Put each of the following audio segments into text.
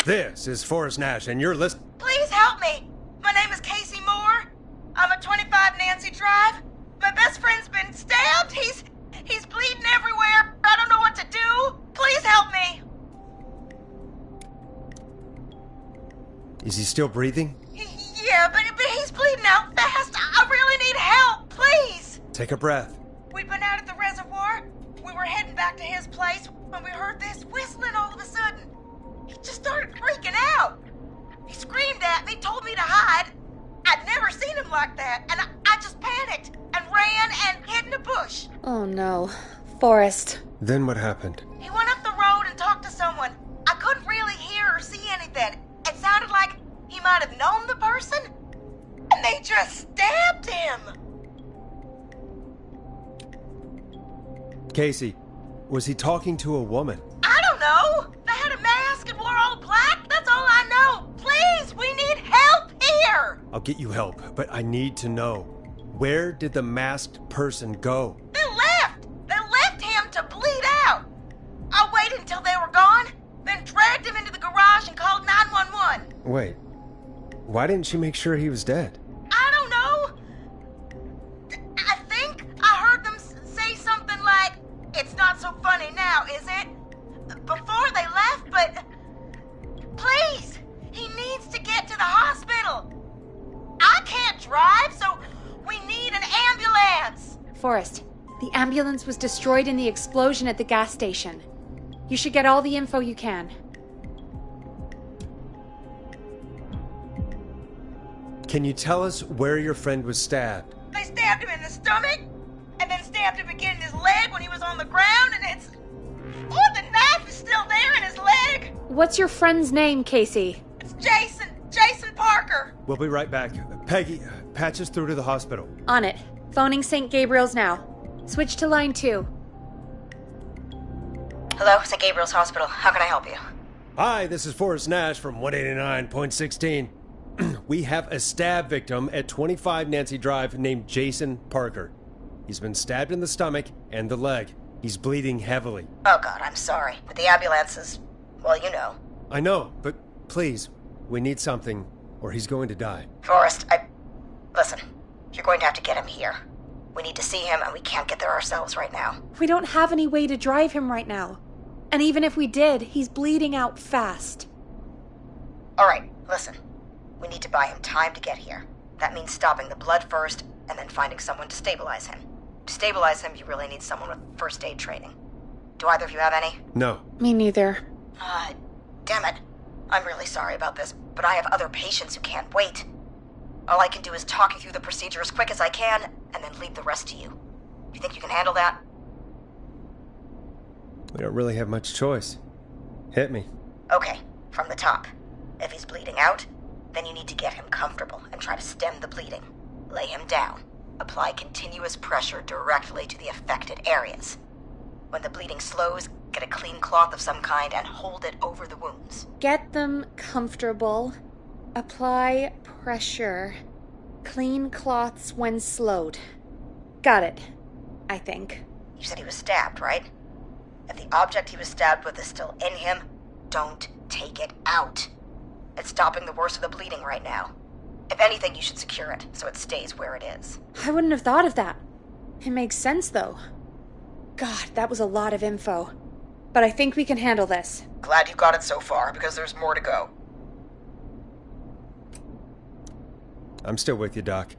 This is Forrest Nash, and you're listening. Please help me. My name is Casey Moore. I'm at 25 Nancy Drive. My best friend's been stabbed. He's bleeding everywhere. I don't know what to do. Please help me. Is he still breathing? Yeah, but he's bleeding out fast. I really need help. Please. Take a breath. We'd been out at the reservoir. We were heading back to his place when we heard this whistling all of a sudden. He just started freaking out. He screamed at me, told me to hide. I'd never seen him like that, and I just panicked and ran and hid in a bush. Oh no. Forrest. Then what happened? He went up the road and talked to someone. I couldn't really hear or see anything. It sounded like he might have known the person, and they just stabbed him. Casey, was he talking to a woman? I don't know. They had a mask and wore all black. That's all I know. Please, we need help here. I'll get you help, but I need to know. Where did the masked person go? They left. They left him to bleed out. I waited until they were gone, then dragged him into the garage and called 911. Wait, why didn't she make sure he was dead? I don't know. I think I heard them say something like, "It's not so funny now, is it?" before they left, but please, he needs to get to the hospital. I can't drive, so we need an ambulance. Forrest, the ambulance was destroyed in the explosion at the gas station. You should get all the info you can. Can you tell us where your friend was stabbed? They stabbed him in the stomach, and then stabbed him again in his leg when he was on the ground, and it's... Oh, the knife is still there in his leg! What's your friend's name, Casey? It's Jason Parker. We'll be right back. Peggy, patch us through to the hospital. On it. Phoning St. Gabriel's now. Switch to line 2. Hello, St. Gabriel's Hospital. How can I help you? Hi, this is Forrest Nash from 189.16. We have a stab victim at 25 Nancy Drive named Jason Parker. He's been stabbed in the stomach and the leg. He's bleeding heavily. Oh God, I'm sorry. But the ambulance is... well, you know. I know, but please, we need something, or he's going to die. Forrest, Listen, you're going to have to get him here. We need to see him, and we can't get there ourselves right now. We don't have any way to drive him right now. And even if we did, he's bleeding out fast. All right, listen. We need to buy him time to get here. That means stopping the blood first, and then finding someone to stabilize him. To stabilize him, you really need someone with first aid training. Do either of you have any? No. Me neither. Damn it. I'm really sorry about this, but I have other patients who can't wait. All I can do is talk you through the procedure as quick as I can, and then leave the rest to you. Do you think you can handle that? We don't really have much choice. Hit me. Okay, from the top. If he's bleeding out, then you need to get him comfortable and try to stem the bleeding. Lay him down. Apply continuous pressure directly to the affected areas. When the bleeding slows, get a clean cloth of some kind and hold it over the wounds. Get them comfortable. Apply pressure. Clean cloths when slowed. Got it, I think. You said he was stabbed, right? If the object he was stabbed with is still in him, don't take it out. It's stopping the worst of the bleeding right now. If anything, you should secure it so it stays where it is. I wouldn't have thought of that. It makes sense, though. God, that was a lot of info. But I think we can handle this. Glad you got it so far, because there's more to go. I'm still with you, Doc.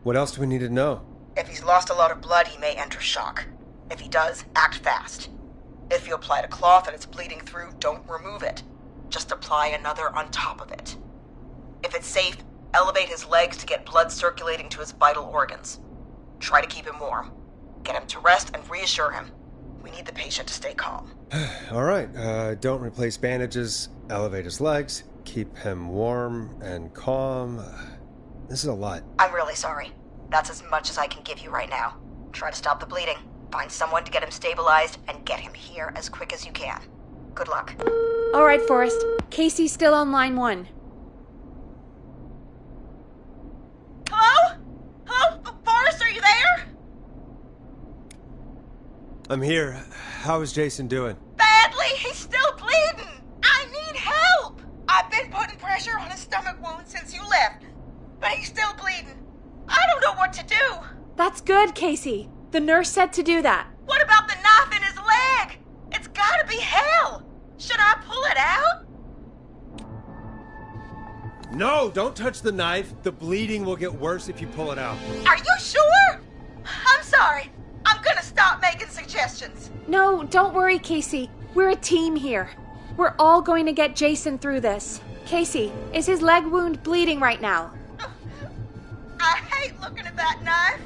What else do we need to know? If he's lost a lot of blood, he may enter shock. If he does, act fast. If you applied a cloth and it's bleeding through, don't remove it. Just apply another on top of it. If it's safe, elevate his legs to get blood circulating to his vital organs. Try to keep him warm. Get him to rest and reassure him. We need the patient to stay calm. All right, don't replace bandages, elevate his legs, keep him warm and calm. This is a lot. I'm really sorry. That's as much as I can give you right now. Try to stop the bleeding, find someone to get him stabilized, and get him here as quick as you can. Good luck. All right, Forrest. Casey's still on line 1. Hello? Hello? Forrest, are you there? I'm here. How is Jason doing? Badly. He's still bleeding. I need help. stomach wound since you left, but he's still bleeding. I don't know what to do. That's good, Casey. The nurse said to do that. What about the knife in his leg? It's gotta be hell. Should I pull it out? No, don't touch the knife. The bleeding will get worse if you pull it out. Are you sure? I'm sorry. I'm gonna stop making suggestions. No, don't worry, Casey. We're a team here. We're all going to get Jason through this. Casey, is his leg wound bleeding right now? I hate looking at that knife.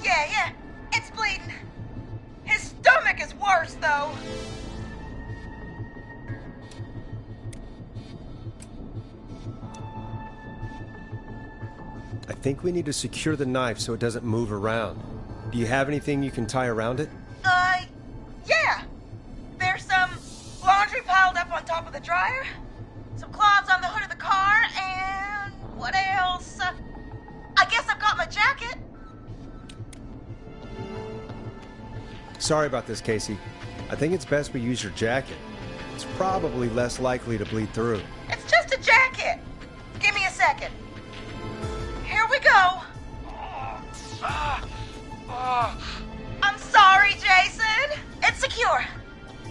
Yeah, it's bleeding. His stomach is worse, though. I think we need to secure the knife so it doesn't move around. Do you have anything you can tie around it? Yeah. There's some laundry piled up on top of the dryer, some cloths on the hood of the car, and what else? I guess I've got my jacket. Sorry about this, Casey. I think it's best we use your jacket. It's probably less likely to bleed through. It's just a jacket. Give me a second. Here we go. I'm sorry, Jason. It's secure.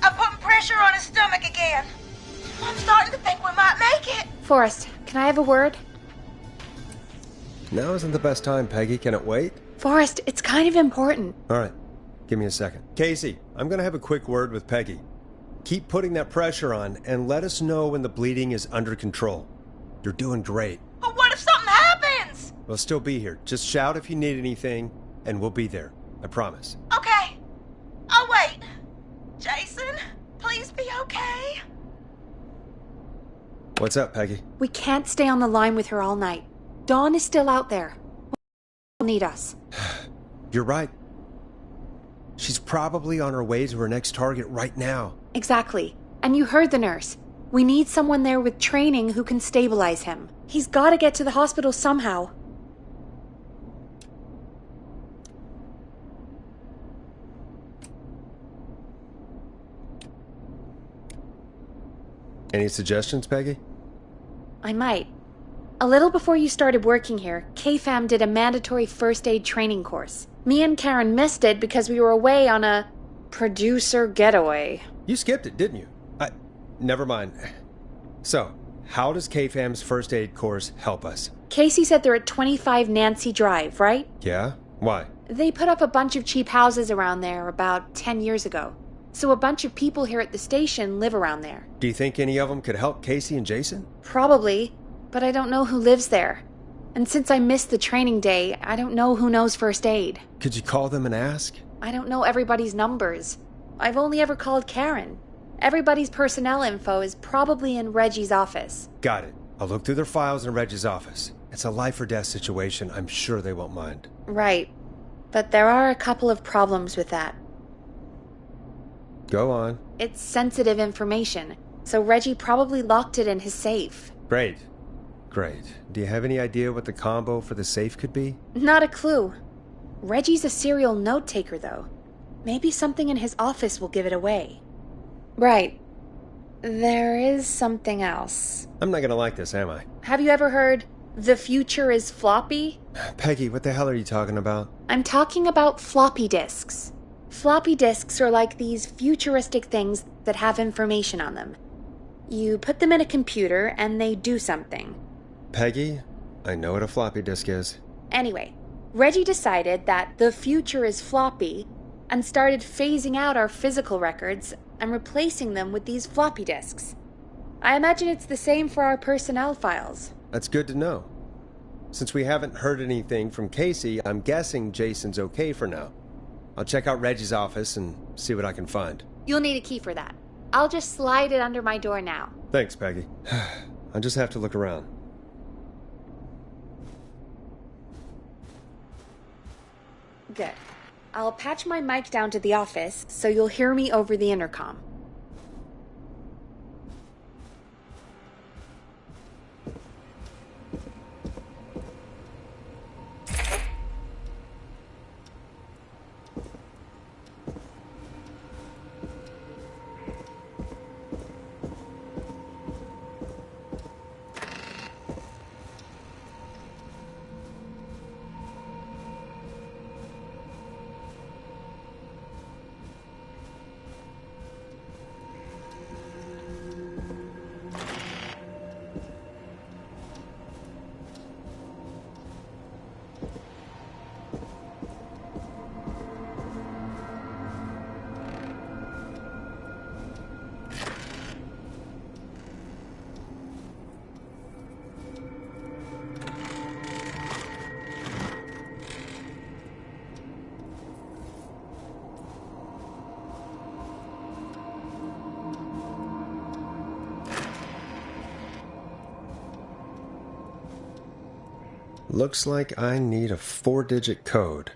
I'm putting pressure on his stomach again. I'm starting to think we might make it. Forrest, can I have a word? Now isn't the best time, Peggy. Can it wait? Forrest, it's kind of important. All right. Give me a second. Casey, I'm going to have a quick word with Peggy. Keep putting that pressure on and let us know when the bleeding is under control. You're doing great. But what if something happens? We'll still be here. Just shout if you need anything, and we'll be there. I promise. Okay. I'll wait. Jason, please be okay. What's up, Peggy? We can't stay on the line with her all night. Dawn is still out there. Will need us. You're right. She's probably on her way to her next target right now. Exactly. And you heard the nurse. We need someone there with training who can stabilize him. He's got to get to the hospital somehow. Any suggestions, Peggy? I might. A little before you started working here, KFAM did a mandatory first aid training course. Me and Karen missed it because we were away on a producer getaway. You skipped it, didn't you? Never mind. So, how does KFAM's first aid course help us? Casey said they're at 25 Nancy Drive, right? Yeah? Why? They put up a bunch of cheap houses around there about 10 years ago. So a bunch of people here at the station live around there. Do you think any of them could help Casey and Jason? Probably, but I don't know who lives there. And since I missed the training day, I don't know who knows first aid. Could you call them and ask? I don't know everybody's numbers. I've only ever called Karen. Everybody's personnel info is probably in Reggie's office. Got it. I'll look through their files in Reggie's office. It's a life or death situation. I'm sure they won't mind. Right. But there are a couple of problems with that. Go on. It's sensitive information, so Reggie probably locked it in his safe. Great. Do you have any idea what the combo for the safe could be? Not a clue. Reggie's a serial note-taker, though. Maybe something in his office will give it away. Right. There is something else. I'm not gonna like this, am I? Have you ever heard, "The future is floppy"? Peggy, what the hell are you talking about? I'm talking about floppy disks. Floppy disks are like these futuristic things that have information on them. You put them in a computer and they do something. Peggy, I know what a floppy disk is. Anyway, Reggie decided that the future is floppy and started phasing out our physical records and replacing them with these floppy disks. I imagine it's the same for our personnel files. That's good to know. Since we haven't heard anything from Casey, I'm guessing Jason's okay for now. I'll check out Reggie's office and see what I can find. You'll need a key for that. I'll just slide it under my door now. Thanks, Peggy. I'll just have to look around. Good. I'll patch my mic down to the office so you'll hear me over the intercom. Looks like I need a 4-digit code.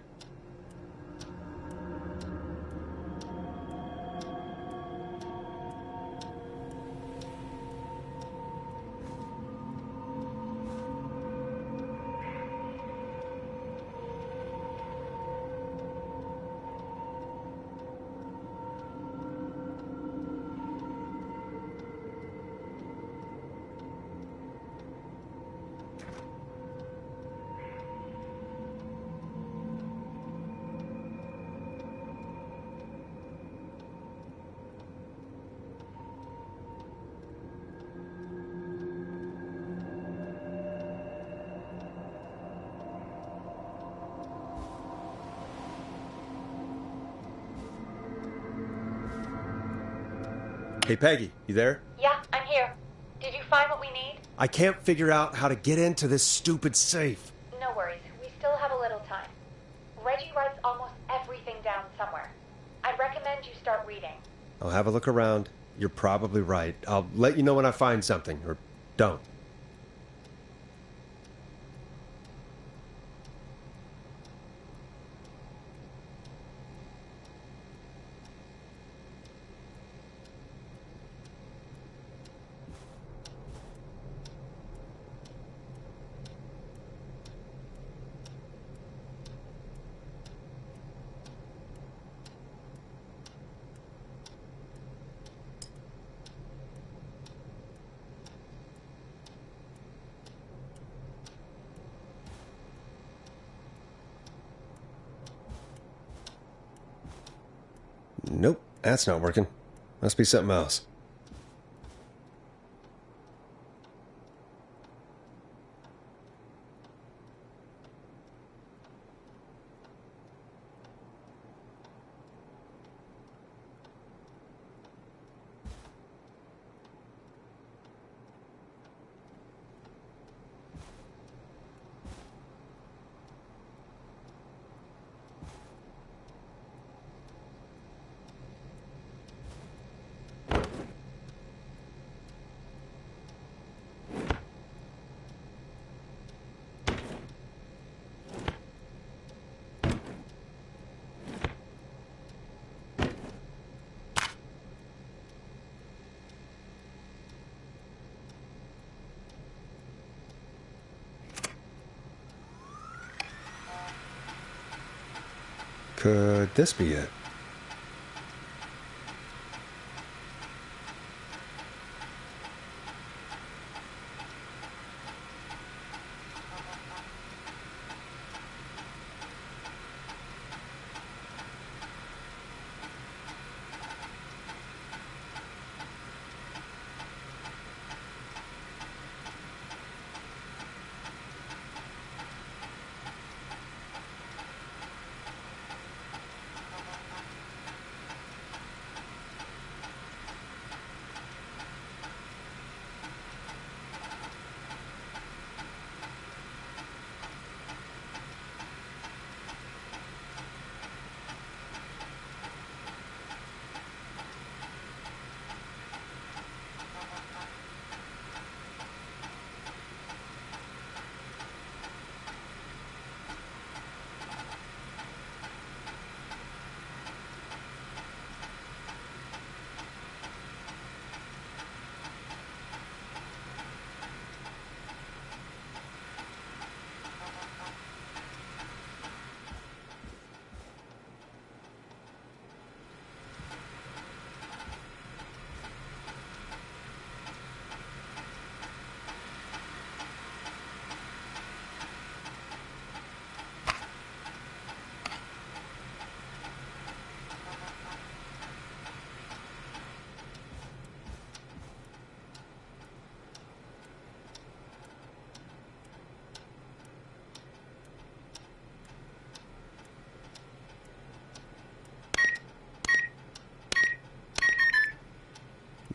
Hey, Peggy, you there? Yeah, I'm here. Did you find what we need? I can't figure out how to get into this stupid safe. No worries. We still have a little time. Reggie writes almost everything down somewhere. I'd recommend you start reading. I'll have a look around. You're probably right. I'll let you know when I find something, or don't. Nope, that's not working. Must be something else. Could this be it?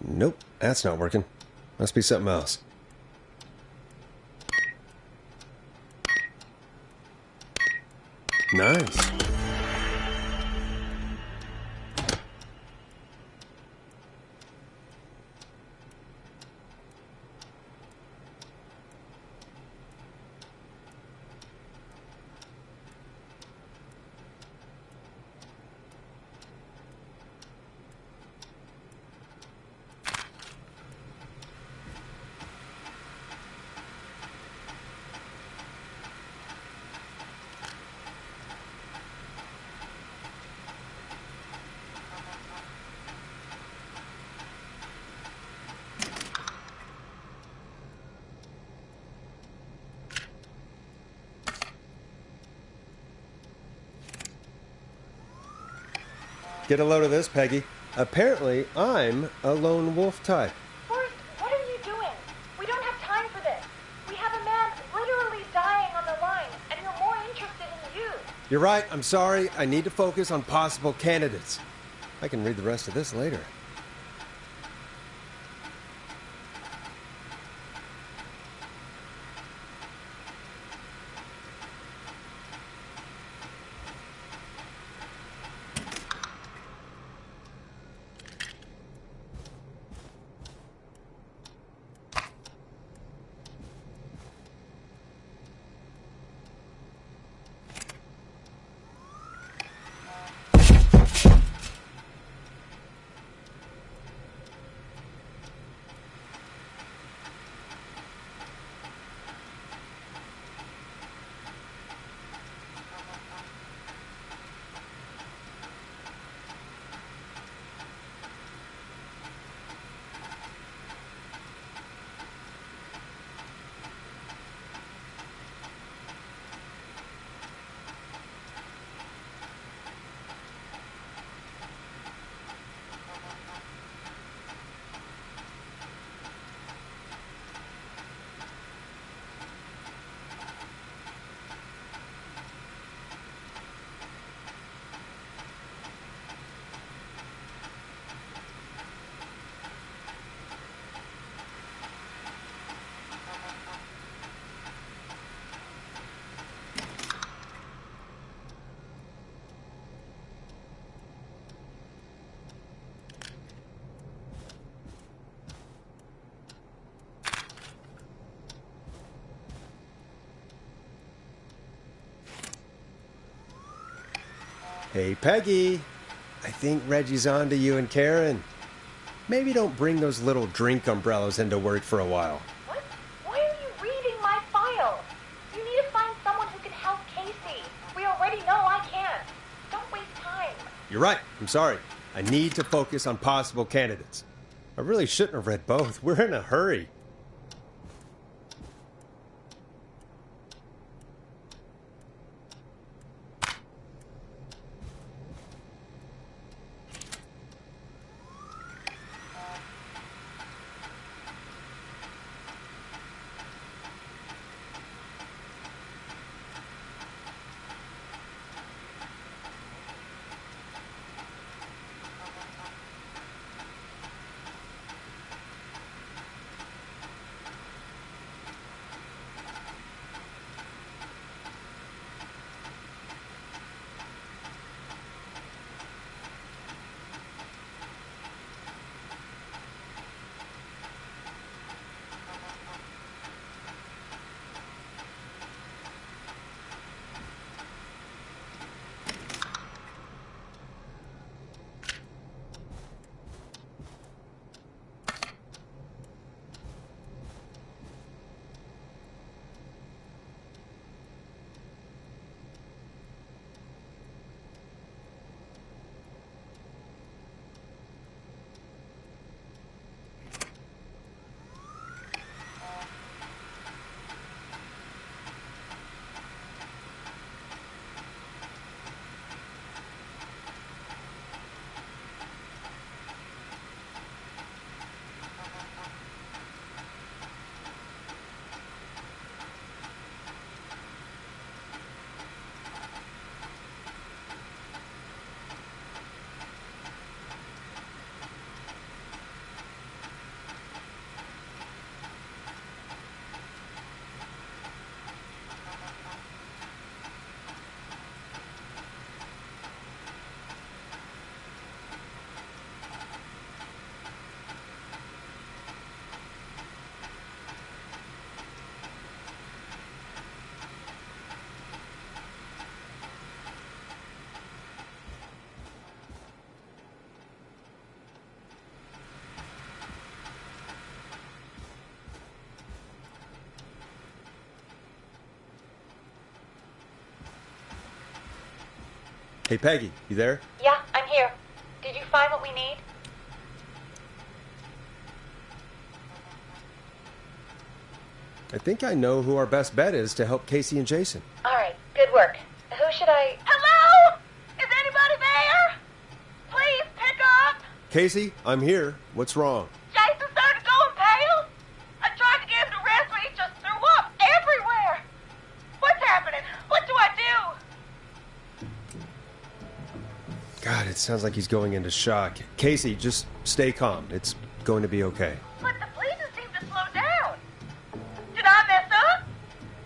Nope, that's not working. Must be something else. Nice. Get a load of this, Peggy. Apparently, I'm a lone wolf type. Forrest, what are you doing? We don't have time for this. We have a man literally dying on the line, and you're more interested in you. You're right. I'm sorry. I need to focus on possible candidates. I can read the rest of this later. Hey, Peggy. I think Reggie's on to you and Karen. Maybe don't bring those little drink umbrellas into work for a while. What? Why are you reading my file? You need to find someone who can help Casey. We already know I can't. Don't waste time. You're right. I'm sorry. I need to focus on possible candidates. I really shouldn't have read both. We're in a hurry. Hey, Peggy, you there? Yeah, I'm here. Did you find what we need? I think I know who our best bet is to help Casey and Jason. All right, good work. Who should I... Hello? Is anybody there? Casey, I'm here. What's wrong? Jason started going pale. I tried to get him to rest, but he just threw up everywhere. What's happening? What do I do? God, it sounds like he's going into shock. Casey, just stay calm. It's going to be okay. But the bleeding seemed to slow down. Did I mess up?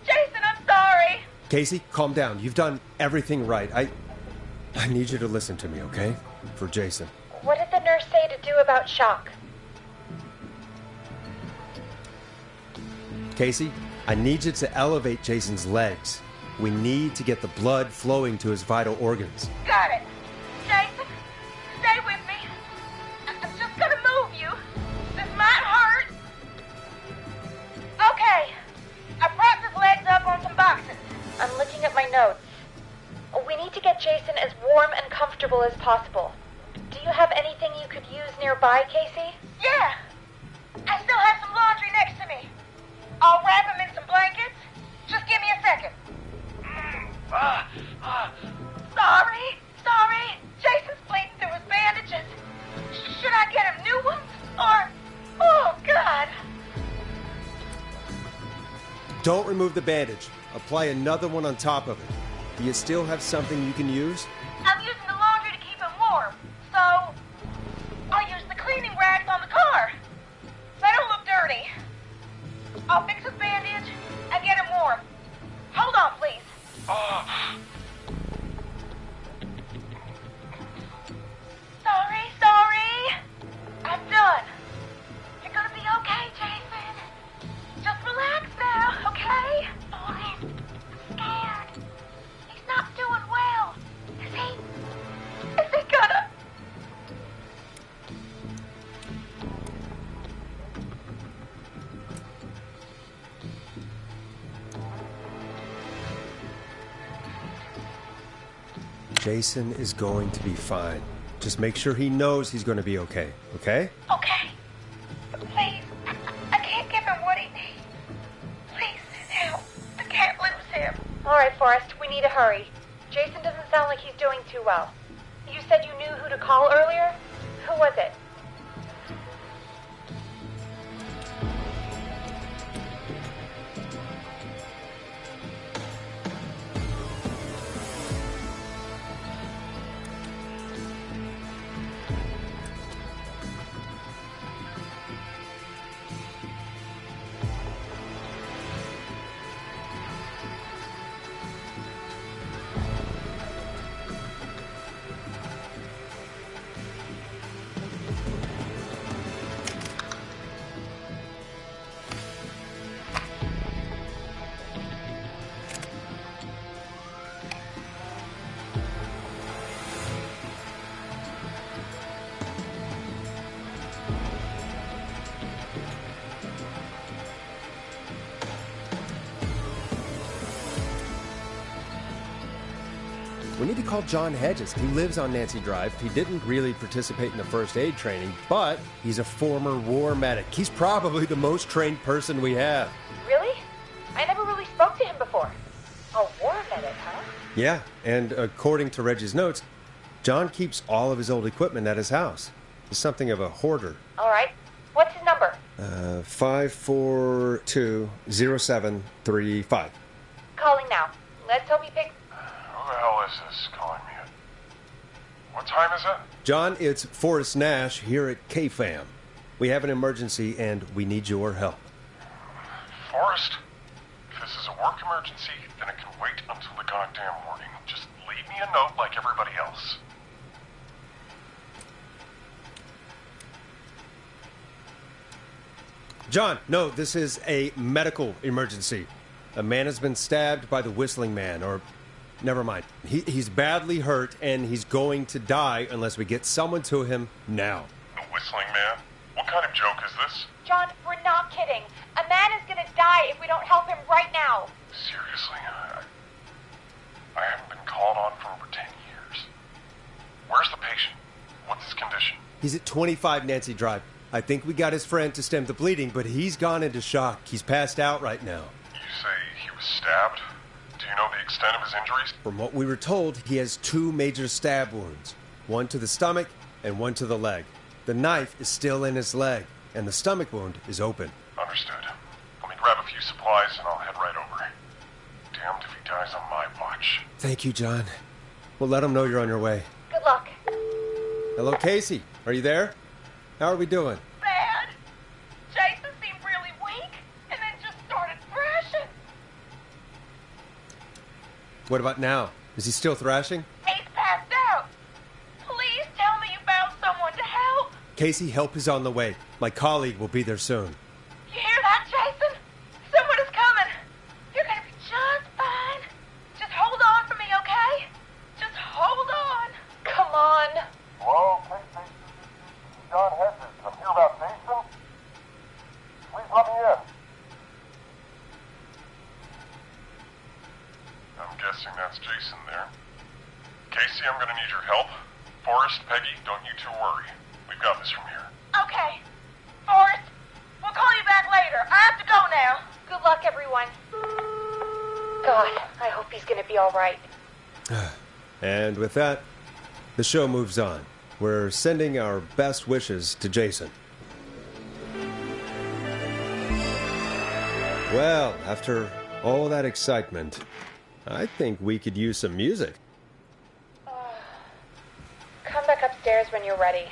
Jason, I'm sorry. Casey, calm down. You've done everything right. I need you to listen to me, okay? For Jason. What did the nurse say to do about shock? Casey, I need you to elevate Jason's legs. We need to get the blood flowing to his vital organs. Got it. Jason, stay with me. I'm just gonna move you. This might hurt. Okay. I propped his legs up on some boxes. I'm looking at my notes. We need to get Jason as warm and comfortable as possible. Do you have anything you could use nearby, Casey? Yeah. I still have some laundry next to me. I'll wrap him in some blankets. Just give me a second. Sorry. Jason's bleeding through his bandages. Should I get him new ones? Or... Oh, God. Don't remove the bandage. Apply another one on top of it. Do you still have something you can use? I'm using the laundry to keep him warm. So... I'll use the cleaning rags on the car. They don't look dirty. I'll fix his bandage and get him warm. Hold on, please. Sorry. I'm done. You're gonna be okay, Jason. Just relax now, okay? Oh, I'm scared. He's not doing well. Is he gonna... Jason is going to be fine. Just make sure he knows he's going to be okay, okay? Okay. But please, I can't give him what he needs. Please, now, I can't lose him. All right, Forrest, we need to hurry. Jason doesn't sound like he's doing too well. You said you knew who to call earlier? Who was it? We need to call John Hedges. He lives on Nancy Drive. He didn't really participate in the first aid training, but he's a former war medic. He's probably the most trained person we have. Really? I never really spoke to him before. A war medic, huh? Yeah, and according to Reggie's notes, John keeps all of his old equipment at his house. He's something of a hoarder. All right. What's his number? 5420735. Calling now. Let's hope he picks... Who the hell is this calling me at? What time is it? John, it's Forrest Nash here at KFAM. We have an emergency and we need your help. Forrest? If this is a work emergency, then it can wait until the goddamn morning. Just leave me a note like everybody else. John, no, this is a medical emergency. A man has been stabbed by the Whistling Man, or... Never mind. He's badly hurt, and he's going to die unless we get someone to him now. The Whistling Man? What kind of joke is this? John, we're not kidding. A man is gonna die if we don't help him right now. Seriously, I haven't been called on for over 10 years. Where's the patient? What's his condition? He's at 25 Nancy Drive. I think we got his friend to stem the bleeding, but he's gone into shock. He's passed out right now. You say he was stabbed? Do you know the extent of his injuries? From what we were told, he has 2 major stab wounds. One to the stomach and one to the leg. The knife is still in his leg, and the stomach wound is open. Understood. Let me grab a few supplies and I'll head right over. Damned if he dies on my watch. Thank you, John. We'll let him know you're on your way. Good luck. Hello, Casey. Are you there? How are we doing? Bad. Jason seemed really weak and then just started thrashing. What about now? Is he still thrashing? He's passed out. Please tell me you found someone to help. Casey, help is on the way. My colleague will be there soon. You hear that, Jason? Someone is coming. You're gonna be just fine. Just hold on for me, okay? Just hold on. Come on. Hello, Casey. John Hedges. I'm here about Jason. Please let me in. I'm guessing that's Jason there. Casey, I'm gonna need your help. Forrest, Peggy, don't you two worry. We've got this from here. Okay. Forrest, we'll call you back later. I have to go now. Good luck, everyone. God, I hope he's gonna be all right. And with that, the show moves on. We're sending our best wishes to Jason. Well, after all that excitement, I think we could use some music. Come back upstairs when you're ready.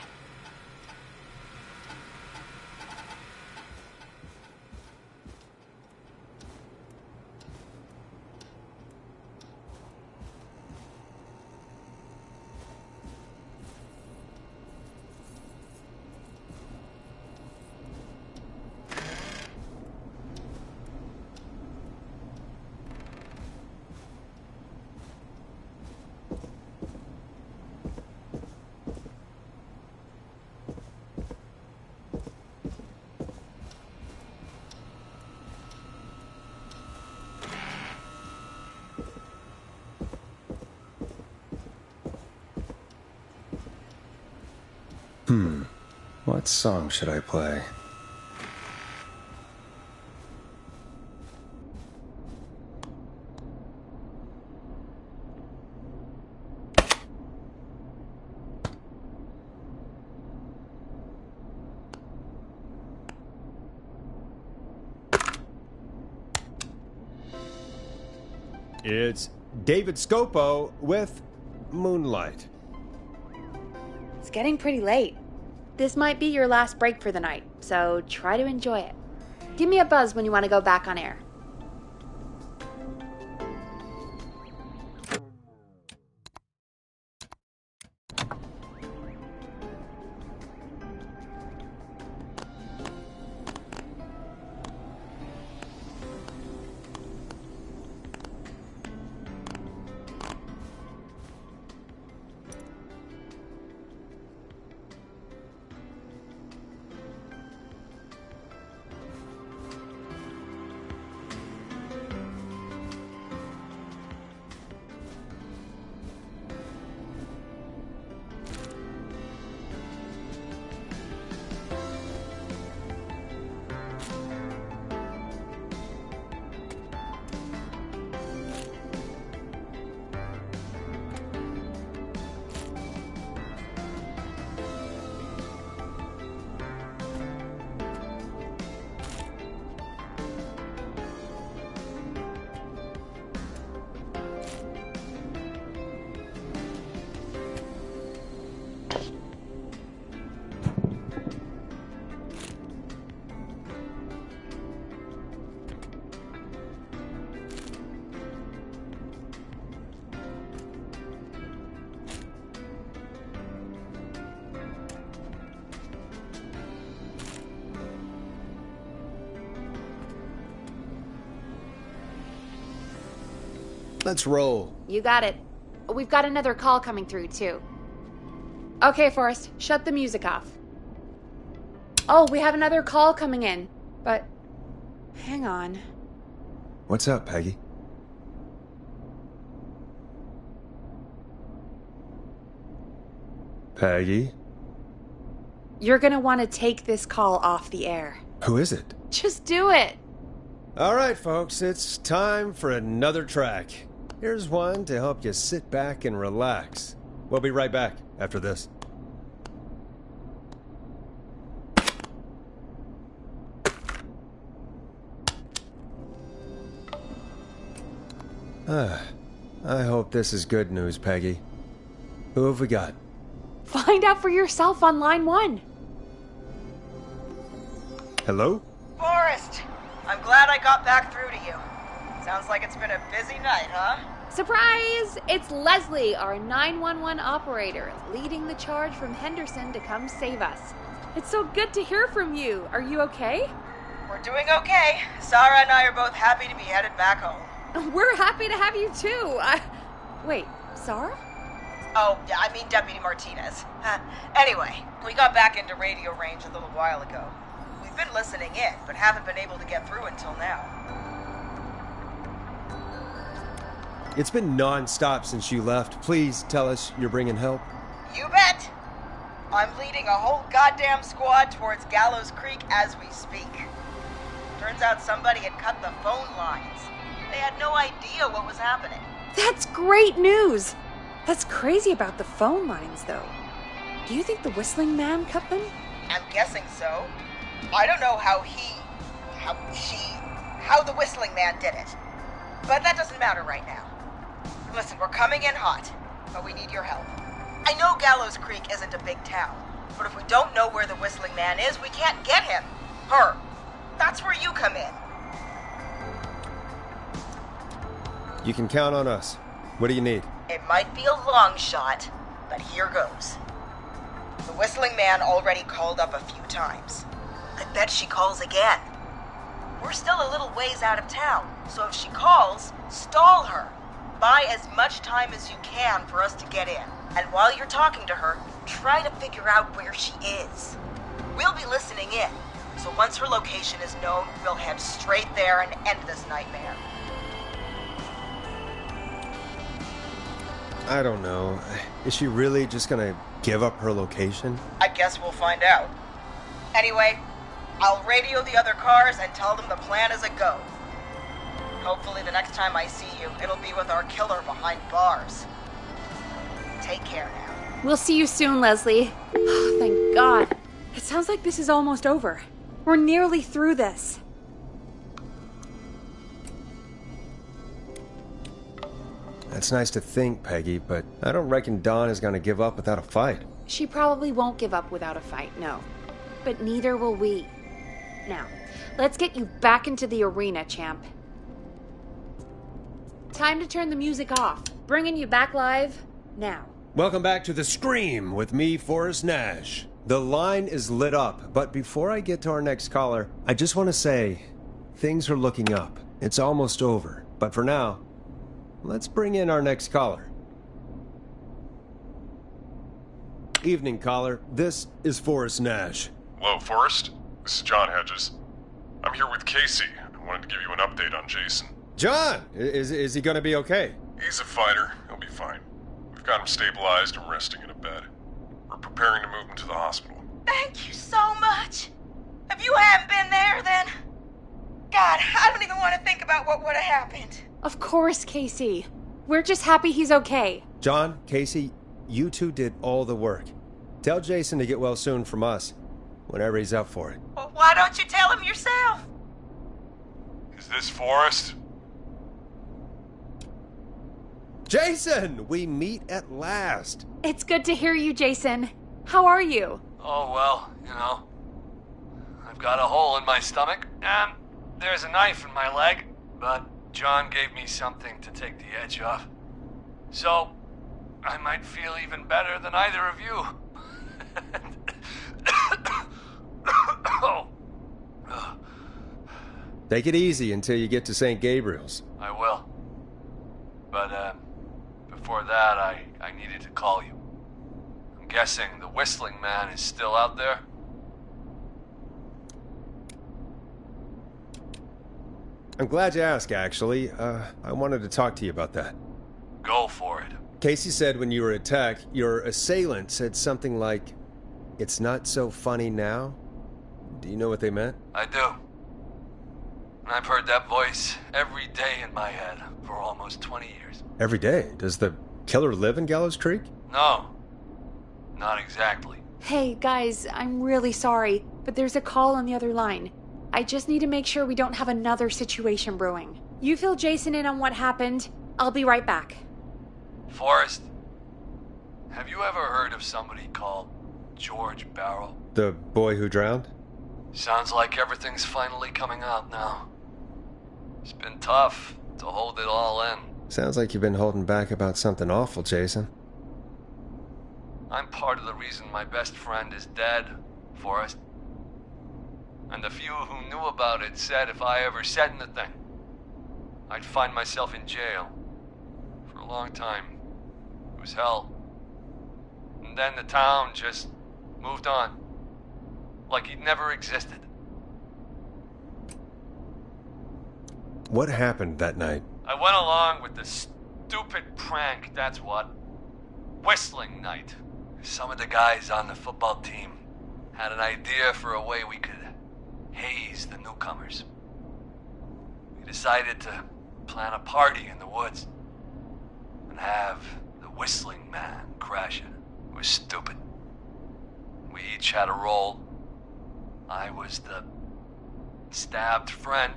What song should I play? It's David Scopo with Moonlight. It's getting pretty late. This might be your last break for the night, so try to enjoy it. Give me a buzz when you want to go back on air. Let's roll. You got it. We've got another call coming through, too. Okay, Forrest, shut the music off. Oh, we have another call coming in, but hang on. What's up, Peggy? Peggy? You're gonna want to take this call off the air. Who is it? Just do it. All right, folks, it's time for another track. Here's one to help you sit back and relax. We'll be right back after this. I hope this is good news, Peggy. Who have we got? Find out for yourself on line 1. Hello? Forrest, I'm glad I got back through to you. Sounds like it's been a busy night, huh? Surprise! It's Leslie, our 911 operator, leading the charge from Henderson to come save us. It's so good to hear from you. Are you okay? We're doing okay. Sarah and I are both happy to be headed back home. We're happy to have you too. Wait, Sarah? Oh, I mean Deputy Martinez. Anyway, we got back into radio range a little while ago. We've been listening in, but haven't been able to get through until now. It's been non-stop since you left. Please tell us you're bringing help. You bet! I'm leading a whole goddamn squad towards Gallows Creek as we speak. Turns out somebody had cut the phone lines. They had no idea what was happening. That's great news! That's crazy about the phone lines, though. Do you think the Whistling Man cut them? I'm guessing so. I don't know how the Whistling Man did it. But that doesn't matter right now. Listen, we're coming in hot, but we need your help. I know Gallows Creek isn't a big town, but if we don't know where the Whistling Man is, we can't get him. Her. That's where you come in. You can count on us. What do you need? It might be a long shot, but here goes. The Whistling Man already called up a few times. I bet she calls again. We're still a little ways out of town, so if she calls, stall her. Buy as much time as you can for us to get in. And while you're talking to her, try to figure out where she is. We'll be listening in, so once her location is known, we'll head straight there and end this nightmare. I don't know. Is she really just gonna give up her location? I guess we'll find out. Anyway, I'll radio the other cars and tell them the plan is a go. Hopefully the next time I see you, it'll be with our killer behind bars. Take care now. We'll see you soon, Leslie. Oh, thank God. It sounds like this is almost over. We're nearly through this. That's nice to think, Peggy, but I don't reckon Dawn is gonna give up without a fight. She probably won't give up without a fight, no. But neither will we. Now, let's get you back into the arena, champ. Time to turn the music off. Bringing you back live now. Welcome back to The Scream with me, Forrest Nash. The line is lit up, but before I get to our next caller, I just want to say, things are looking up. It's almost over. But for now, let's bring in our next caller. Evening, caller. This is Forrest Nash. Hello, Forrest. This is John Hedges. I'm here with Casey. I wanted to give you an update on Jason. John! Is he gonna be okay? He's a fighter. He'll be fine. We've got him stabilized and resting in a bed. We're preparing to move him to the hospital. Thank you so much. If you hadn't been there, then... God, I don't even want to think about what would have happened. Of course, Casey. We're just happy he's okay. John, Casey, you two did all the work. Tell Jason to get well soon from us, whenever he's up for it. Well, why don't you tell him yourself? Is this Forrest? Jason! We meet at last. It's good to hear you, Jason. How are you? Oh, well, I've got a hole in my stomach, and there's a knife in my leg, but John gave me something to take the edge off. So, I might feel even better than either of you. Take it easy until you get to St. Gabriel's. I will. But, before that, I needed to call you. I'm guessing the Whistling Man is still out there? I'm glad you asked, actually. I wanted to talk to you about that. Go for it. Casey said when you were attacked, your assailant said something like, "It's not so funny now." Do you know what they meant? I do. And I've heard that voice every day in my head for almost 20 years. Every day? Does the killer live in Gallows Creek? No. Not exactly. Hey, guys, I'm really sorry, but there's a call on the other line. I just need to make sure we don't have another situation brewing. You fill Jason in on what happened, I'll be right back. Forrest, have you ever heard of somebody called George Barrow? The boy who drowned? Sounds like everything's finally coming out now. It's been tough to hold it all in. Sounds like you've been holding back about something awful, Jason. I'm part of the reason my best friend is dead, Forrest. And the few who knew about it said if I ever said anything, I'd find myself in jail. For a long time. It was hell. And then the town just moved on. Like he'd never existed. What happened that night? I went along with the stupid prank, that's what. Whistling night. Some of the guys on the football team had an idea for a way we could haze the newcomers. We decided to plan a party in the woods and have the whistling man crash it. It was stupid. We each had a role. I was the stabbed friend.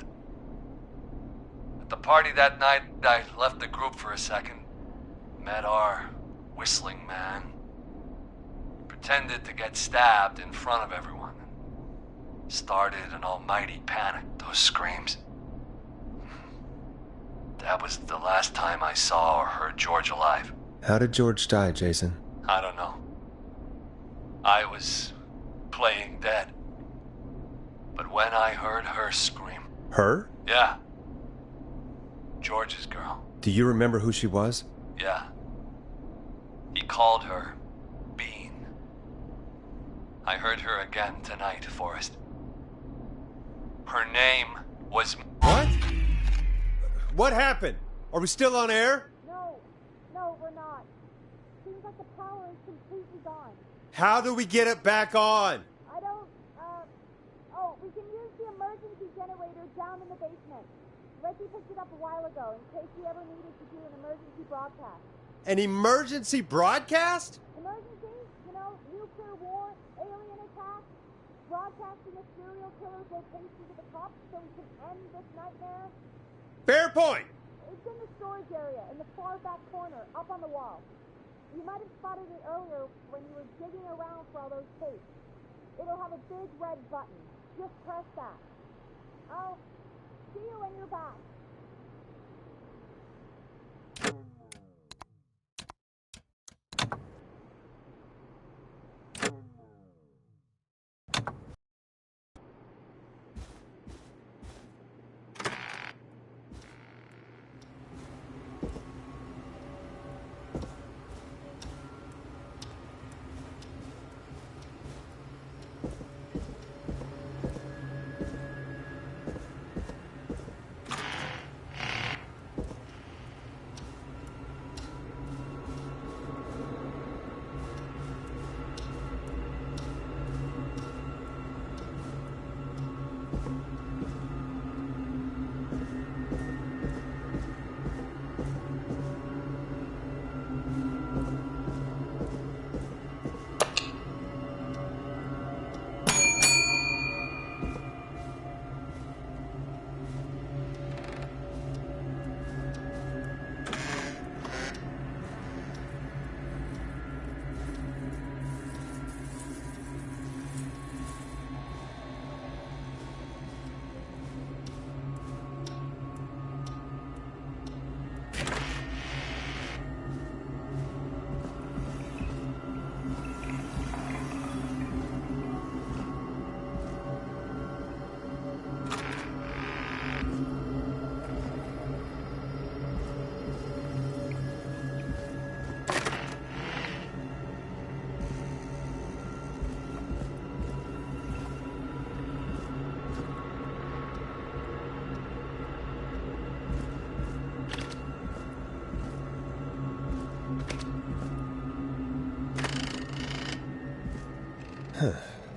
At the party that night, I left the group for a second. Met our whistling man. Pretended to get stabbed in front of everyone. Started an almighty panic. Those screams. That was the last time I saw or heard George alive. How did George die, Jason? I don't know. I was playing dead. But when I heard her scream... Her? Yeah. George's girl. Do you remember who she was? Yeah. He called her Bean. I heard her again tonight, Forrest. Her name was... What? What happened? Are we still on air? No, we're not. Seems like the power is completely gone. How do we get it back on? I don't, we can use the emergency generator down in the basement. Reggie picked it up a while ago in case we ever needed to do an emergency broadcast. An emergency broadcast? Emergency? You know, nuclear war, alien attack, broadcasting a serial killer's location to the cops so we can end this nightmare. Fair point! It's in the storage area in the far back corner, up on the wall. You might have spotted it earlier when you were digging around for all those tapes. It'll have a big red button. Just press that. I'll see you when you're back.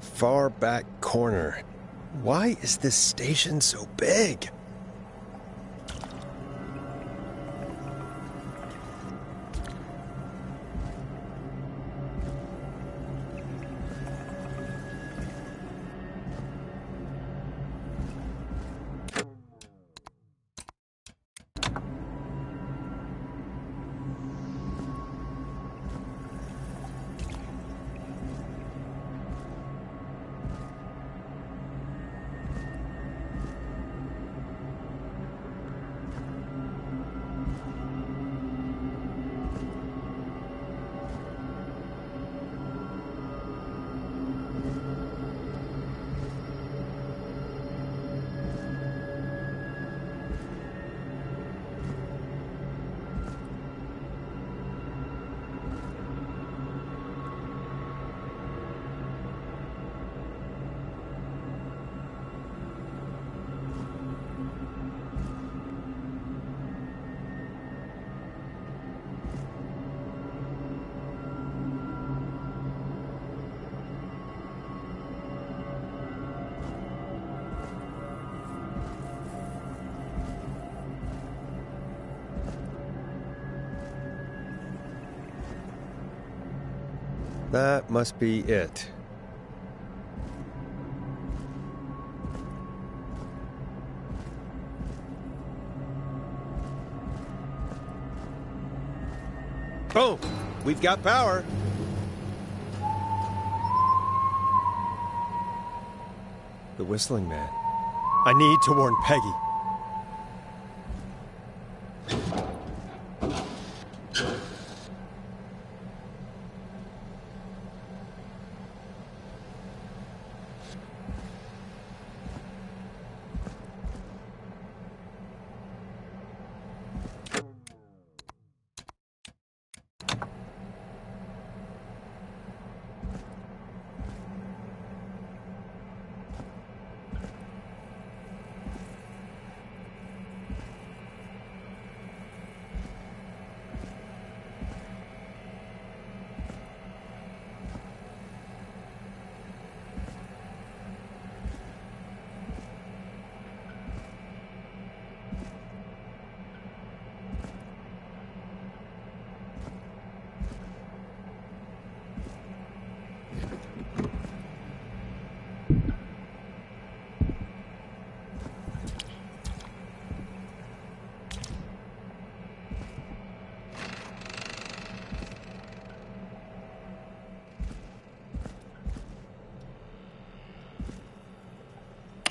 Far back corner. Why is this station so big? That must be it. Boom! We've got power. The whistling man. I need to warn Peggy.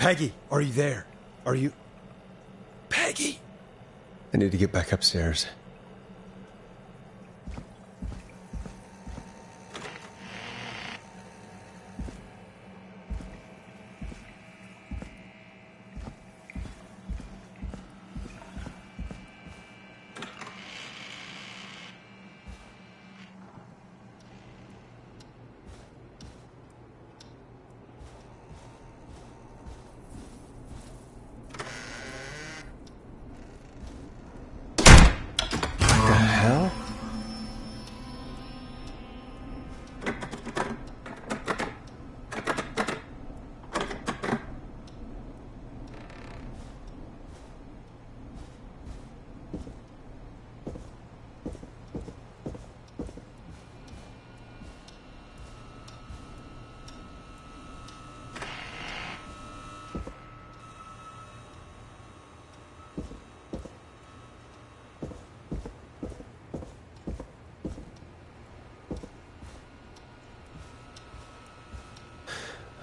Peggy, are you there? Are you... Peggy? I need to get back upstairs.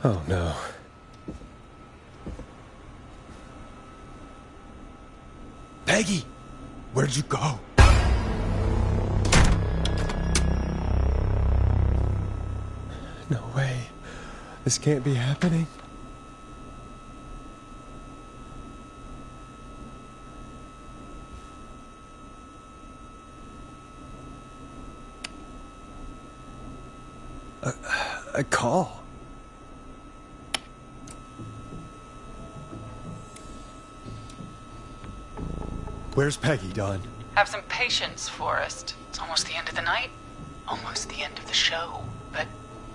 Oh, no. Peggy! Where'd you go? No way. This can't be happening. A call. Where's Peggy, Don? Have some patience, Forrest. It's almost the end of the night. Almost the end of the show. But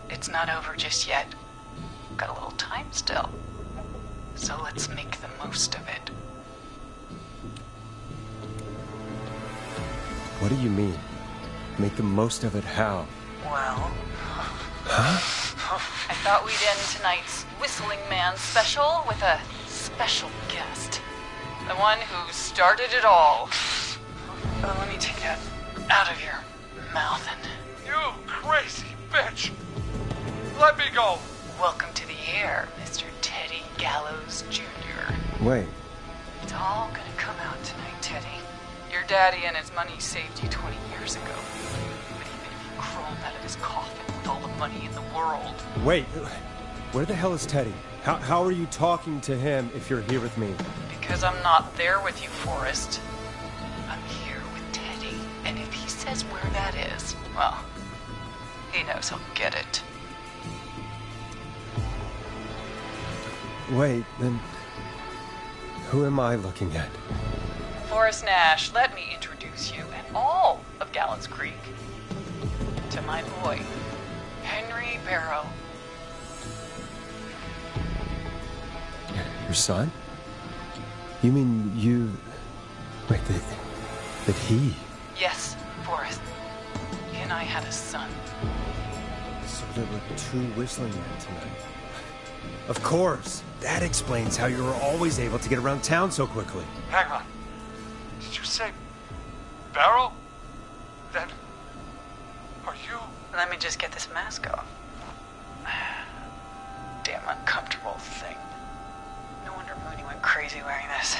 it's not over just yet. Got a little time still. So let's make the most of it. What do you mean? Make the most of it how? Well... Huh? I thought we'd end tonight's Whistling Man special with a special guest. The one who started it all. Let me take that out of your mouth and... You crazy bitch! Let me go! Welcome to the air, Mr. Teddy Gallows Jr. Wait. It's all gonna come out tonight, Teddy. Your daddy and his money saved you 20 years ago. But even if you crawled out of his coffin with all the money in the world... Wait, where the hell is Teddy? How are you talking to him if you're here with me? Because I'm not there with you, Forrest. I'm here with Teddy. And if he says where that is, well, he knows he'll get it. Wait, then... who am I looking at? Forrest Nash, let me introduce you and all of Gallows Creek to my boy, Henry Barrow. Your son? You mean you... Wait, that he... Yes, Forrest. He and I had a son. there were 2 whistling men tonight. Of course! That explains how you were always able to get around town so quickly. Hang on. Did you say Barrow? Then are you? Let me just get this mask off. Damn uncomfortable thing. No wonder Mooney went crazy wearing this.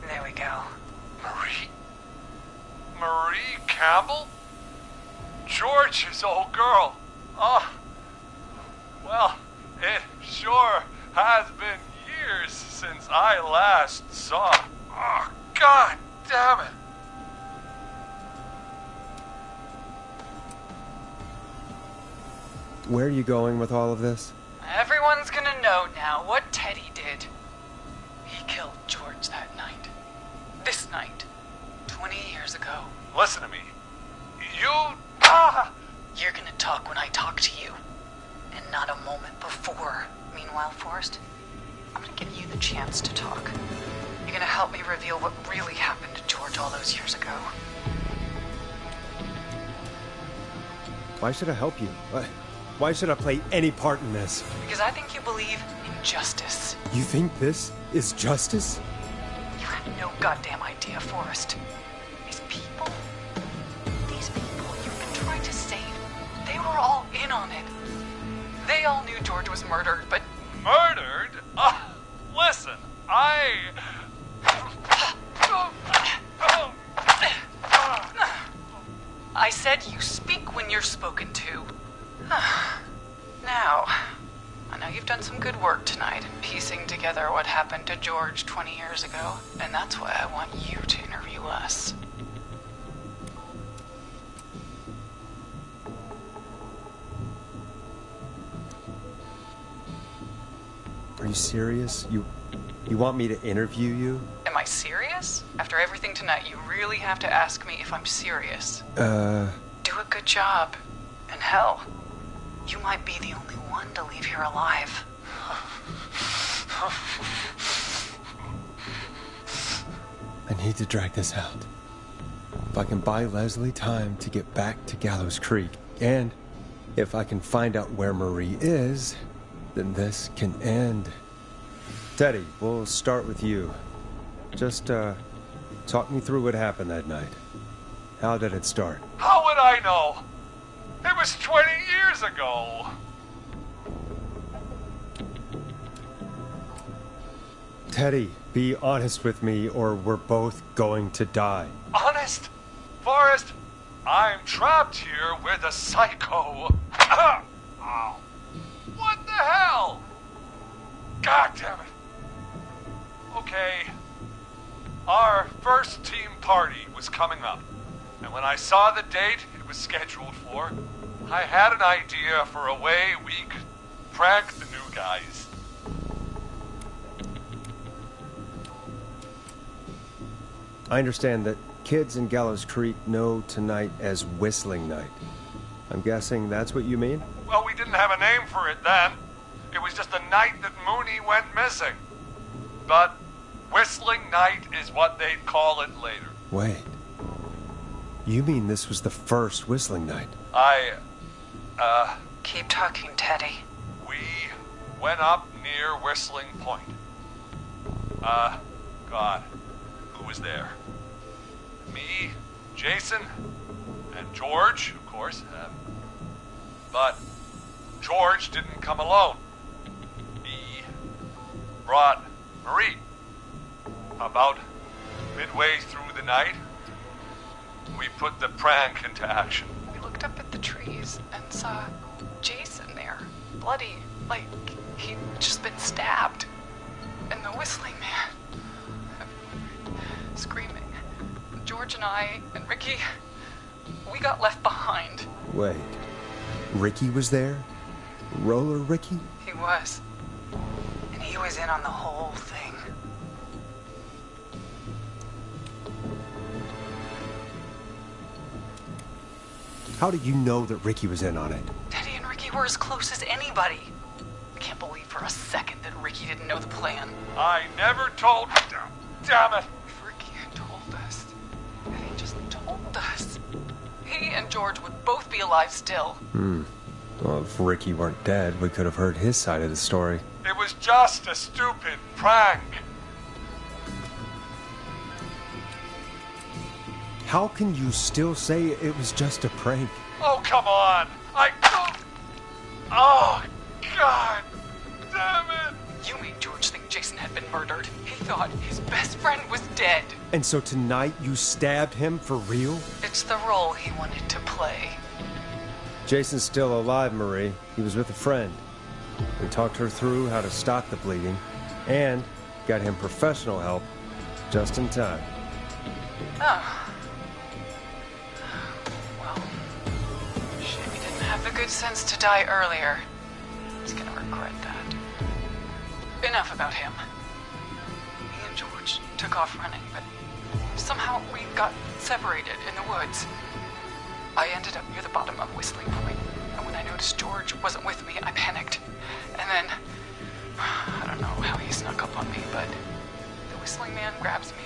There we go. Marie Campbell? George's old girl. Oh, well, it sure has been years since I last saw. Oh, God damn it. Where are you going with all of this? Everyone's gonna know now what Teddy did. He killed George that night. This night. 20 years ago. Listen to me. You... You're gonna talk when I talk to you. And not a moment before. Meanwhile, Forrest, I'm gonna give you the chance to talk. You're gonna help me reveal what really happened to George all those years ago. Why should I help you? Why should I play any part in this? Because I think you believe in justice. You think this is justice? You have no goddamn idea, Forrest. These people you've been trying to save, they were all in on it. They all knew George was murdered, but... Murdered? Listen, I said you speak when you're spoken to. Now, I know you've done some good work tonight in piecing together what happened to George 20 years ago, and that's why I want you to interview us. Are you serious? You want me to interview you? Am I serious? After everything tonight, you really have to ask me if I'm serious. Do a good job. And hell, you might be the only one to leave here alive. I need to drag this out. If I can buy Leslie time to get back to Gallows Creek, and if I can find out where Marie is, then this can end. Teddy, we'll start with you. Just, talk me through what happened that night. How did it start? How would I know? It was 20 years ago. Teddy, be honest with me or we're both going to die. Honest? Forrest, I'm trapped here with a psycho. Ow. What the hell? God damn it. Okay. Our first team party was coming up. And when I saw the date it was scheduled for, I had an idea for a way we could prank the new guys. I understand that kids in Gallows Creek know tonight as Whistling Night. I'm guessing that's what you mean? Well, we didn't have a name for it then. It was just the night that Mooney went missing. But Whistling Night is what they'd call it later. Wait. You mean this was the first Whistling Night? Keep talking, Teddy. We went up near Whistling Point. God, who was there? Me, Jason, and George, of course. But George didn't come alone. He brought Marie. About midway through the night, we put the prank into action. We looked up at the trees and saw Jason there, bloody, like he'd just been stabbed. And the Whistling Man, screaming. George and I and Ricky, we got left behind. Wait. Ricky was there? Roller Ricky? He was. And he was in on the whole thing. How did you know that Ricky was in on it? Teddy and Ricky were as close as anybody. I can't believe for a second that Ricky didn't know the plan. I never told... Damn it! If Ricky had told us, if he just told us. He... and George would both be alive still. Well, if Ricky weren't dead, we could have heard his side of the story. It was just a stupid prank. How can you still say it was just a prank? Oh, come on. Oh, God. Damn it. You made George think Jason had been murdered. He thought his best friend was dead. And so tonight you stabbed him for real? It's the role he wanted to play. Jason's still alive, Marie. He was with a friend. We talked her through how to stop the bleeding and got him professional help just in time. Oh. Well, shit, he didn't have the good sense to die earlier. He's gonna regret that. Enough about him. Me and George took off running, but somehow we got separated in the woods. I ended up near the bottom of Whistling Point, and when I noticed George wasn't with me, I panicked. And then, I don't know how he snuck up on me, but the Whistling Man grabs me.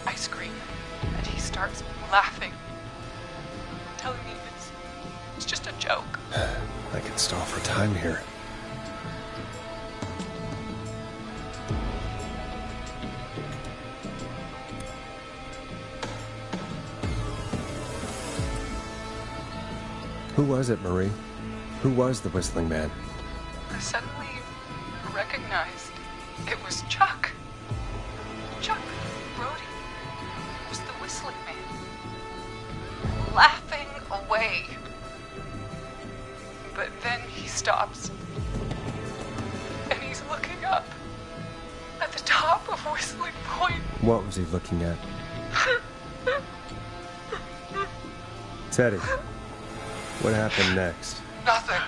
I scream, and he starts laughing, telling me it's just a joke. I can stall for time here. Who was it, Marie? Who was the Whistling Man? I suddenly recognized it was Chuck. Chuck Brody was the Whistling Man, laughing away. But then he stops, and he's looking up at the top of Whistling Point. What was he looking at? Teddy, what happened next? Nothing.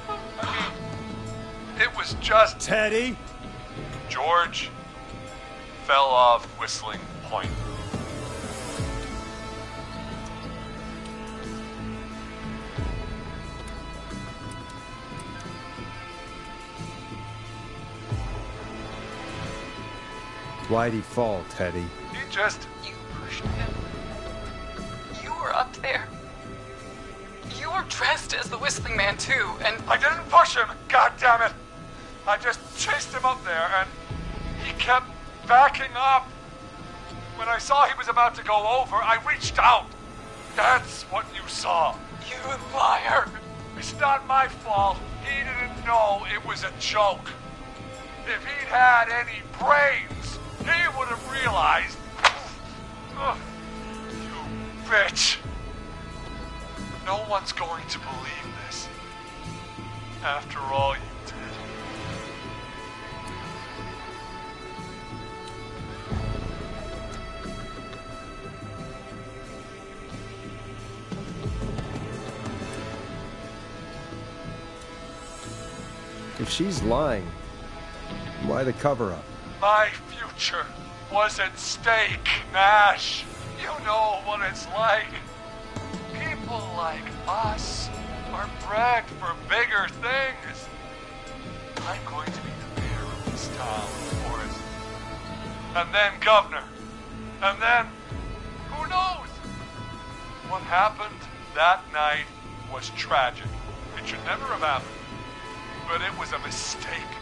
I mean, it was just... Teddy? George fell off Whistling Point. Why'd he fall, Teddy? He just... You pushed him. You were up there. You were dressed as the Whistling Man, too, and... I didn't push him, God damn it! I just chased him up there, and he kept backing up. When I saw he was about to go over, I reached out. That's what you saw. You liar! It's not my fault. He didn't know it was a joke. If he'd had any brains, he would have realized. Ugh, you bitch. No one's going to believe this. After all you did. If she's lying, why the cover-up? My future was at stake, Nash. You know what it's like. People like us are bred for bigger things. I'm going to be the mayor of this town, Forrest. And then governor. And then, who knows? What happened that night was tragic. It should never have happened. But it was a mistake.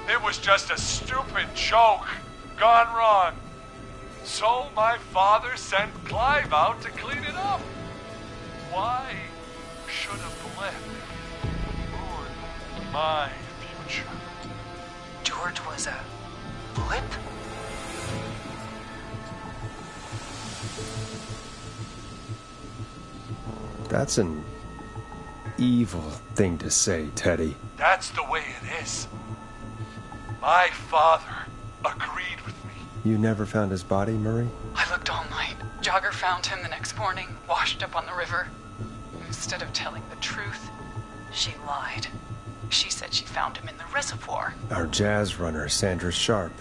It was just a stupid joke gone wrong. So my father sent Clive out to clean it up. Why should a blip ruin my future? George was a blip? That's an evil thing to say, Teddy. That's the way it is. My father agreed with me. You never found his body, Murray? I looked all night. Jogger found him the next morning, washed up on the river. Instead of telling the truth, she lied. She said she found him in the reservoir. Our jazz runner, Sandra Sharp.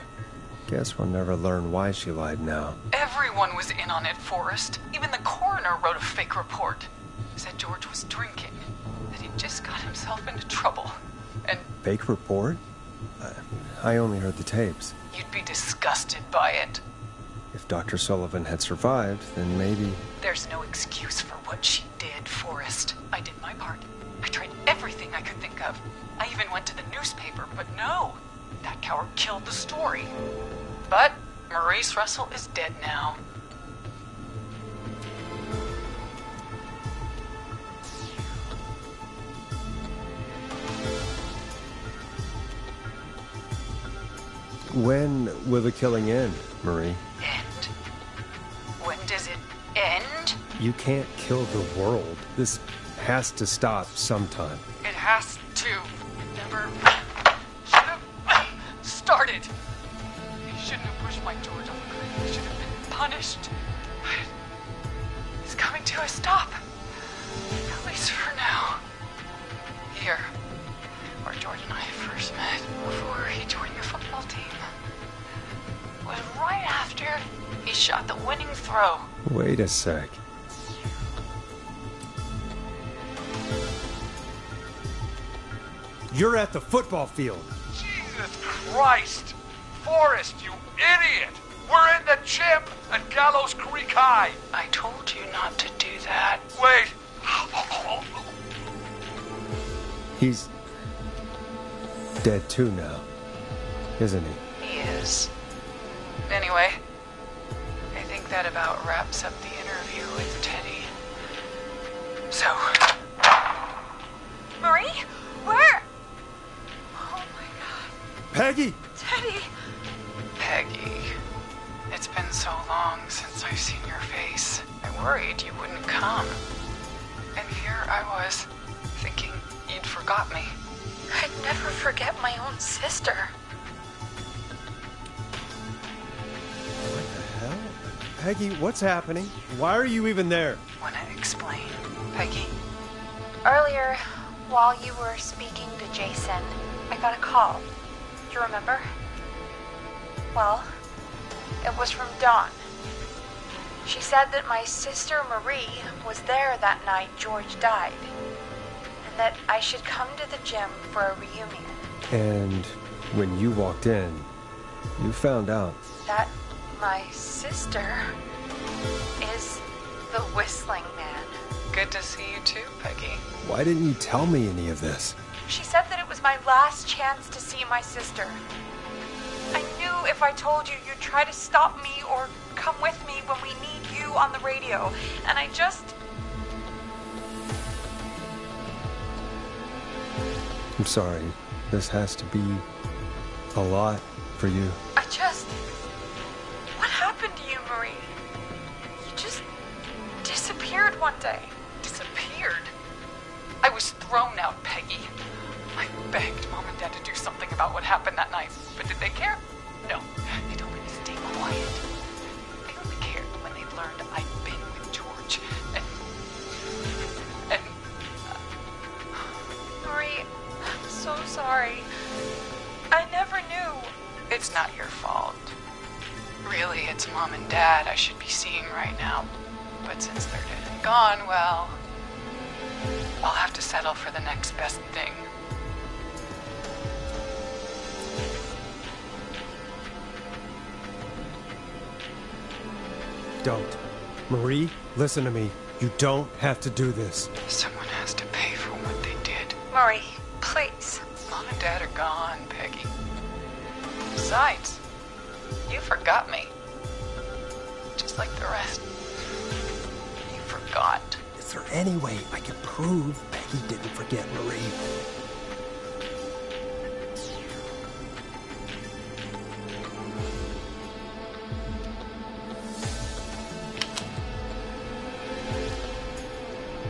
Guess we'll never learn why she lied now. Everyone was in on it, Forrest. Even the coroner wrote a fake report. Said George was drinking, that he'd just got himself into trouble. And Fake report? I only heard the tapes. you'd be disgusted by it. If Dr. Sullivan had survived, then maybe... There's no excuse for what she did, Forrest. I did my part. I tried everything I could think of. I even went to the newspaper, but no. That coward killed the story. But Maurice Russell is dead now. When will the killing end, Marie? End? When does it end? You can't kill the world. This has to stop sometime. It has to. It never should have started. He shouldn't have pushed my George off the cliff. He should have been punished. But he's coming to a stop. At least for now. Here, where George and I first met, before he joined the football team, was right after he shot the winning throw. Wait a sec. You're at the football field. Jesus Christ! Forrest, you idiot! We're in the gym at Gallows Creek High! I told you not to do that. Wait! He's dead too now, isn't he? He is. Anyway, I think that about wraps up the interview with Teddy. So... Marie? Where? Oh my god. Peggy! Teddy! Peggy, it's been so long since I've seen your face. I worried you wouldn't come. And here I was, thinking you'd forgot me. I'd never forget my own sister. What the hell? Peggy, what's happening? Why are you even there? Wanna explain, Peggy? Earlier, while you were speaking to Jason, I got a call. Do you remember? Well, it was from Dawn. She said that my sister Marie was there that night George died, and that I should come to the gym for a reunion. And when you walked in, you found out. That my sister is the Whistling Man. Good to see you too, Peggy. Why didn't you tell me any of this? She said that it was my last chance to see my sister. I knew if I told you, you'd try to stop me or come with me when we need you on the radio. And I just... I'm sorry. This has to be a lot for you. What happened to you, Marie? You just disappeared one day. Disappeared? I was thrown out, Peggy. I begged Mom and Dad to do something about what happened that night, but did they care? No. They told me to stay quiet. They only cared when they learned I'd been with George. And Marie, I'm so sorry. I never knew. It's not your fault. Really, it's Mom and Dad I should be seeing right now. But since they're dead and gone, well, I'll have to settle for the next best thing. Don't. Marie, listen to me. You don't have to do this. Someone has to pay for what they did. Marie, please. Mom and Dad are gone, Peggy. Besides, you forgot me. Just like the rest. You forgot. Is there any way I can prove Peggy didn't forget Marie?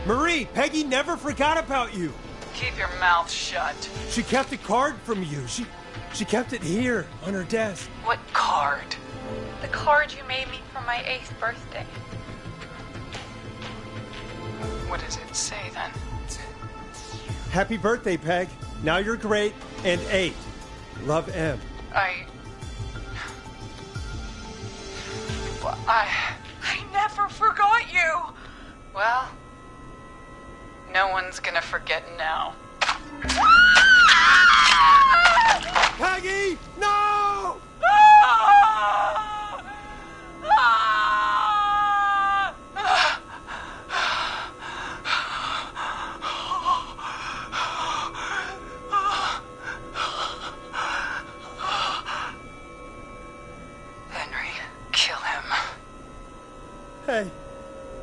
Marie, Peggy never forgot about you. Keep your mouth shut. She kept a card from you. She kept it here on her desk. What card? The card you made me for my 8th birthday. What does it say then? Happy birthday, Peg. Now you're great and 8. Love, M. I never forgot you. Well, no one's gonna forget now. Peggy, no!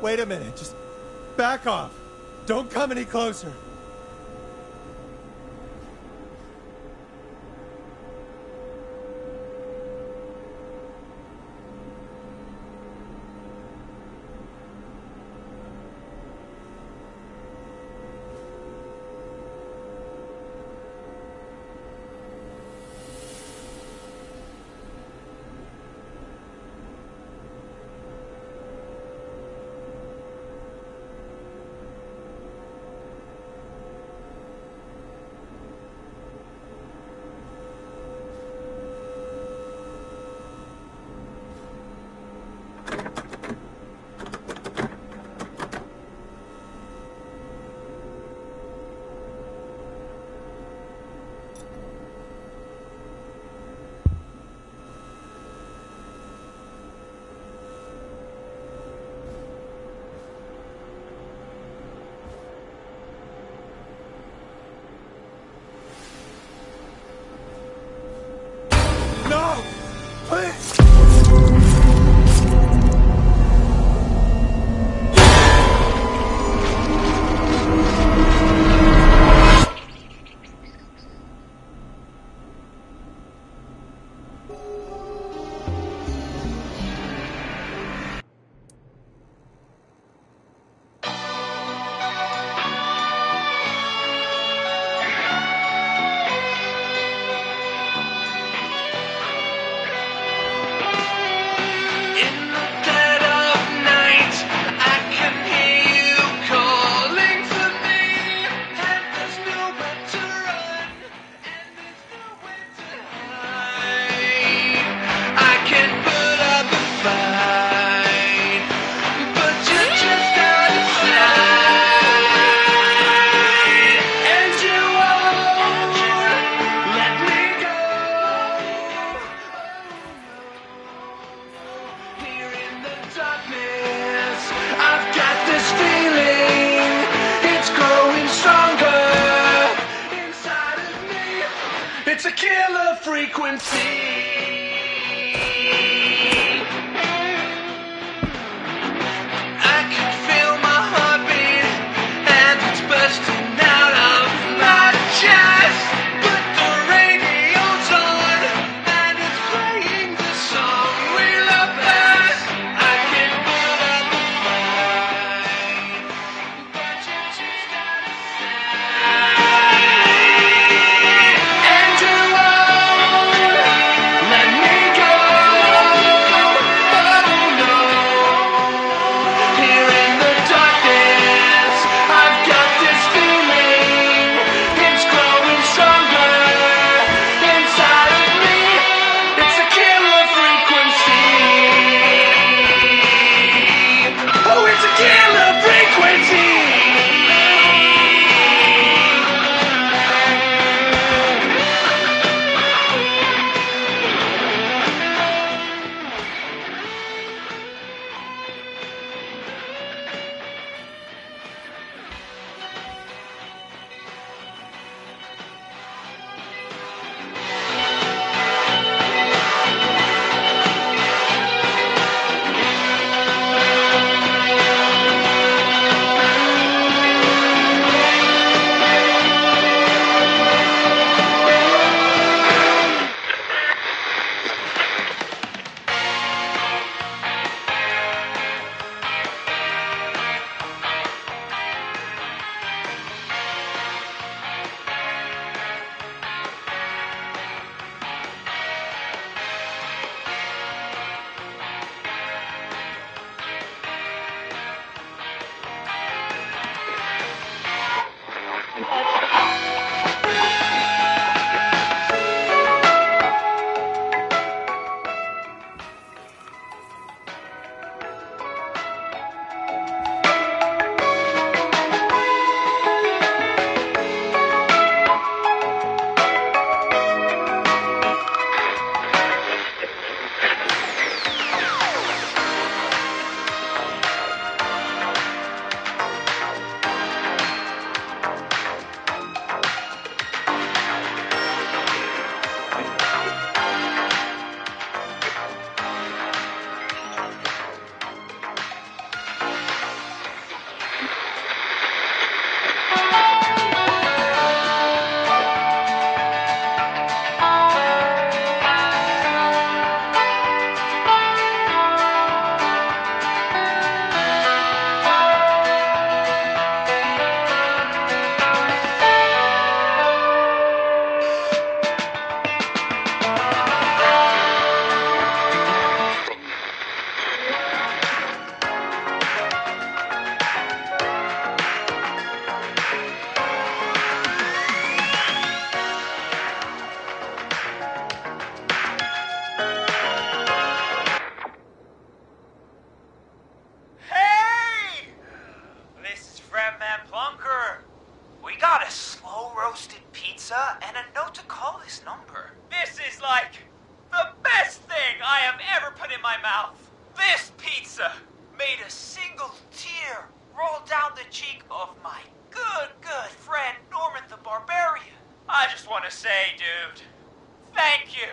Wait a minute. Just back off. Don't come any closer. No! Please! In the dead of night, I can hear you calling for me, and there's nowhere to run, and there's nowhere to hide. I can put up a fight, but you're just out of sight, and you won't let me go. Here in the darkness, I've got this feeling, it's growing stronger inside of me. It's a killer frequency. I can feel my heartbeat, and it's bursting out of my chest. But the radio's on, and it's playing the song we love best. I can put up a fight, but you're just out of sight, and you won't Fratman Plunker. We got a slow-roasted pizza and a note to call this number. This is like the best thing I have ever put in my mouth. This pizza made a single tear roll down the cheek of my good friend Norman the Barbarian. I just want to say, dude, thank you.